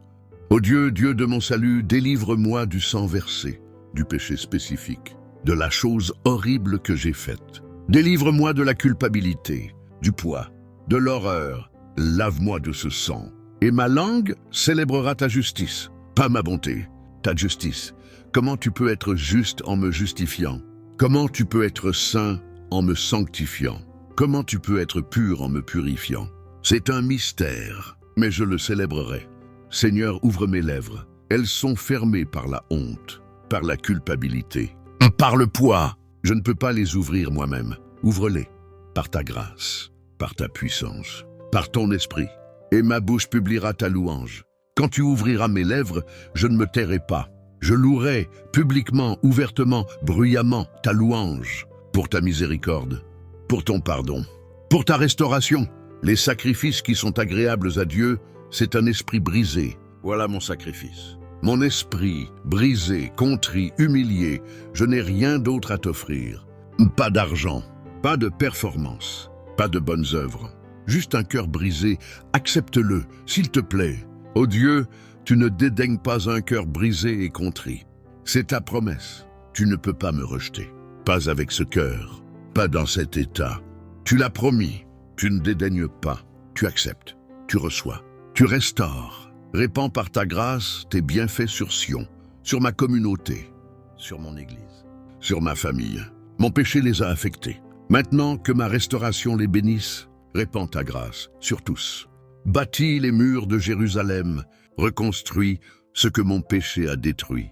Ô Dieu, Dieu de mon salut, délivre-moi du sang versé, du péché spécifique, de la chose horrible que j'ai faite. Délivre-moi de la culpabilité, du poids, de l'horreur. Lave-moi de ce sang. Et ma langue célébrera ta justice, pas ma bonté, ta justice. Comment tu peux être juste en me justifiant? Comment tu peux être saint en me sanctifiant? Comment tu peux être pur en me purifiant? C'est un mystère, mais je le célébrerai. Seigneur, ouvre mes lèvres. Elles sont fermées par la honte, par la culpabilité, par le poids. Je ne peux pas les ouvrir moi-même. Ouvre-les par ta grâce, par ta puissance, par ton esprit. Et ma bouche publiera ta louange. Quand tu ouvriras mes lèvres, je ne me tairai pas. Je louerai publiquement, ouvertement, bruyamment ta louange pour ta miséricorde, pour ton pardon, pour ta restauration. Les sacrifices qui sont agréables à Dieu, c'est un esprit brisé. Voilà mon sacrifice. Mon esprit brisé, contrit, humilié, je n'ai rien d'autre à t'offrir. Pas d'argent, pas de performance, pas de bonnes œuvres. Juste un cœur brisé, accepte-le, s'il te plaît. Ô Dieu, tu ne dédaignes pas un cœur brisé et contrit. C'est ta promesse. Tu ne peux pas me rejeter. Pas avec ce cœur, pas dans cet état. Tu l'as promis. Tu ne dédaignes pas. Tu acceptes. Tu reçois. Tu restaures. Répands par ta grâce tes bienfaits sur Sion, sur ma communauté, sur mon Église, sur ma famille. Mon péché les a affectés. Maintenant que ma restauration les bénisse, répands ta grâce sur tous. Bâtis les murs de Jérusalem, reconstruis ce que mon péché a détruit.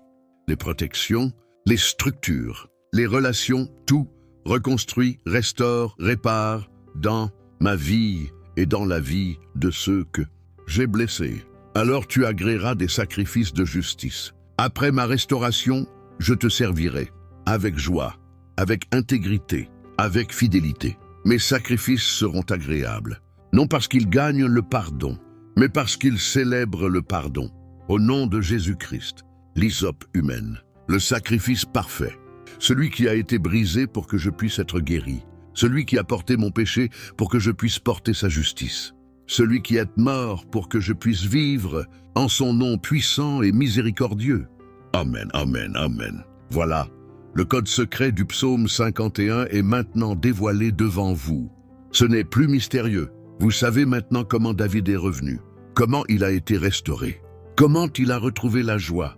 Les protections, les structures, les relations, tout, reconstruis, restaure, répare dans ma vie et dans la vie de ceux que j'ai blessés. Alors tu agréeras des sacrifices de justice. Après ma restauration, je te servirai, avec joie, avec intégrité, avec fidélité. Mes sacrifices seront agréables, non parce qu'ils gagnent le pardon, mais parce qu'ils célèbrent le pardon. Au nom de Jésus-Christ, l'hysope humaine, le sacrifice parfait, celui qui a été brisé pour que je puisse être guéri, celui qui a porté mon péché pour que je puisse porter sa justice, celui qui est mort pour que je puisse vivre en son nom puissant et miséricordieux. Amen, amen, amen. Voilà, Le code secret du psaume 51 est maintenant dévoilé devant vous. Ce n'est plus mystérieux. Vous savez maintenant comment David est revenu, comment il a été restauré, comment il a retrouvé la joie.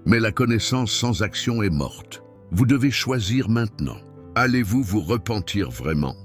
Mais la connaissance sans action est morte. Vous devez choisir maintenant. Allez-vous vous repentir vraiment,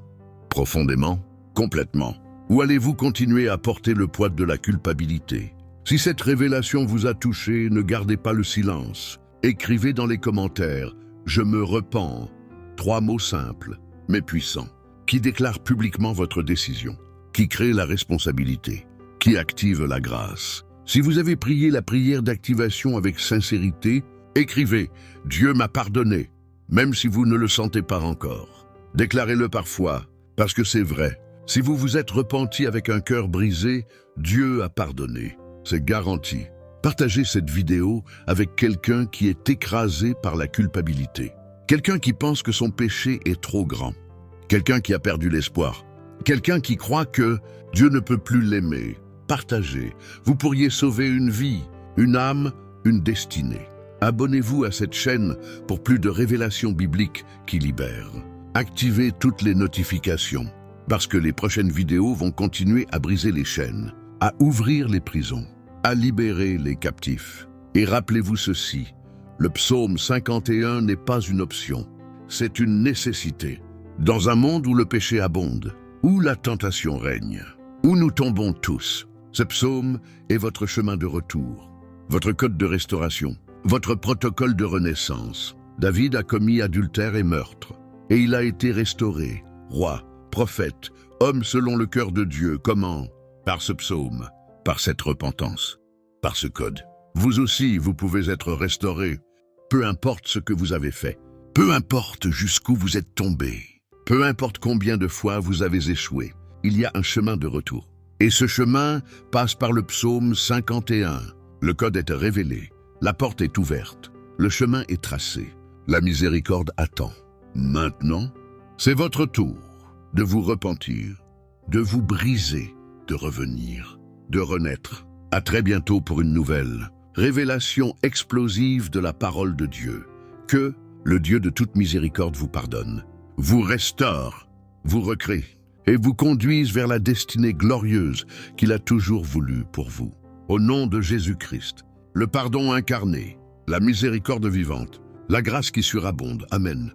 profondément, complètement, ou allez-vous continuer à porter le poids de la culpabilité? Si cette révélation vous a touché, ne gardez pas le silence. Écrivez dans les commentaires « Je me repens », 3 mots simples, mais puissants, qui déclarent publiquement votre décision, qui créent la responsabilité, qui activent la grâce. Si vous avez prié la prière d'activation avec sincérité, écrivez « Dieu m'a pardonné », même si vous ne le sentez pas encore. Déclarez-le parfois, parce que c'est vrai. Si vous vous êtes repenti avec un cœur brisé, Dieu a pardonné. C'est garanti. Partagez cette vidéo avec quelqu'un qui est écrasé par la culpabilité. Quelqu'un qui pense que son péché est trop grand. Quelqu'un qui a perdu l'espoir. Quelqu'un qui croit que Dieu ne peut plus l'aimer. Partagez. Vous pourriez sauver une vie, une âme, une destinée. Abonnez-vous à cette chaîne pour plus de révélations bibliques qui libèrent. Activez toutes les notifications, parce que les prochaines vidéos vont continuer à briser les chaînes, à ouvrir les prisons, à libérer les captifs. Et rappelez-vous ceci, le psaume 51 n'est pas une option, c'est une nécessité. Dans un monde où le péché abonde, où la tentation règne, où nous tombons tous, ce psaume est votre chemin de retour, votre code de restauration, votre protocole de renaissance. David a commis adultère et meurtre, et il a été restauré, roi, prophète, homme selon le cœur de Dieu. Comment? Par ce psaume, par cette repentance, par ce code. Vous aussi, vous pouvez être restauré, peu importe ce que vous avez fait, peu importe jusqu'où vous êtes tombé, peu importe combien de fois vous avez échoué, il y a un chemin de retour. Et ce chemin passe par le psaume 51. Le code est révélé, la porte est ouverte, le chemin est tracé, la miséricorde attend. Maintenant, c'est votre tour de vous repentir, de vous briser, de revenir, de renaître. À très bientôt pour une nouvelle révélation explosive de la parole de Dieu. Que le Dieu de toute miséricorde vous pardonne, vous restaure, vous recrée et vous conduise vers la destinée glorieuse qu'il a toujours voulu pour vous. Au nom de Jésus-Christ, le pardon incarné, la miséricorde vivante, la grâce qui surabonde. Amen.